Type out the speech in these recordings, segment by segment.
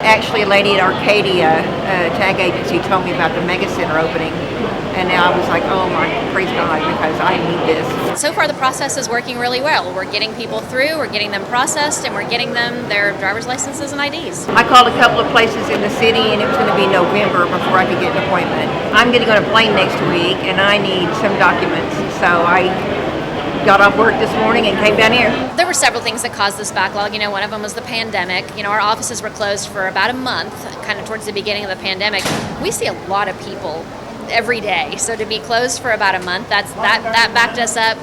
Actually, a lady at Arcadia tag agency told me about the megacenter opening, and now I was like, oh my, praise God, because I need this. So far, the process is working really well. We're getting people through, we're getting them processed, and we're getting them their driver's licenses and IDs. I called a couple of places in the city, and it was going to be November before I could get an appointment. I'm getting on a plane next week, and I need some documents, so I got off work this morning and came down here. There were several things that caused this backlog. One of them was the pandemic. Our offices were closed for about a month, kind of towards the beginning of the pandemic. We see a lot of people every day. So to be closed for about a month, that backed us up.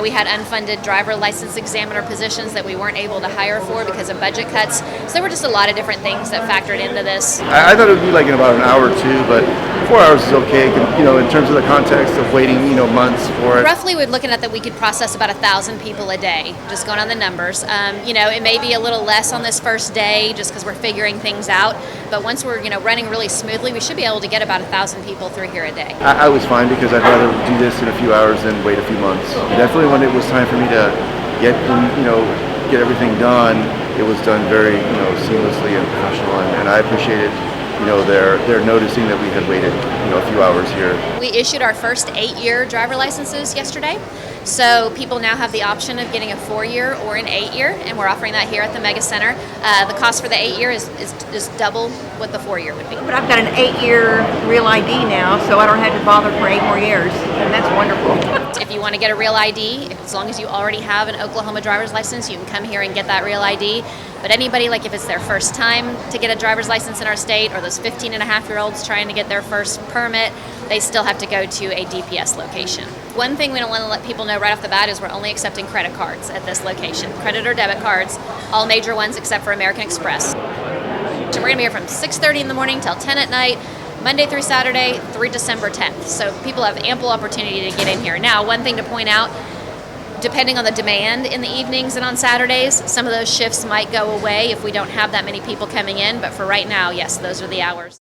We had unfunded driver license examiner positions that we weren't able to hire for because of budget cuts. So there were just a lot of different things that factored into this. I thought it would be like in about an hour or two, but 4 hours is okay. In terms of the context of waiting, months for it. Roughly, we're looking at that we could process about 1,000 people a day, just going on the numbers. It may be a little less on this first day just because we're figuring things out. But once we're, running really smoothly, we should be able to get about 1,000 people through here a day. I was fine because I'd rather do this in a few hours than wait a few months. Definitely when it was time for me to get everything done, it was done very, seamlessly and professional, and I appreciated, they're noticing that we had waited, a few hours here. We issued our first 8-year driver licenses yesterday. So people now have the option of getting a 4-year or an 8-year, and we're offering that here at the megacenter. The cost for the 8-year is double what the 4-year would be. But I've got an 8-year real ID now, so I don't have to bother for 8 more years, and that's wonderful. If you want to get a real ID, as long as you already have an Oklahoma driver's license, you can come here and get that real ID. But anybody, if it's their first time to get a driver's license in our state, or those 15-and-a-half-year-olds trying to get their first permit, they still have to go to a DPS location. One thing we don't want to let people know right off the bat is we're only accepting credit cards at this location. Credit or debit cards, all major ones except for American Express. So we're going to be here from 6:30 in the morning till 10 at night, Monday through Saturday, through December 10th. So people have ample opportunity to get in here. Now, one thing to point out, depending on the demand in the evenings and on Saturdays, some of those shifts might go away if we don't have that many people coming in. But for right now, yes, those are the hours.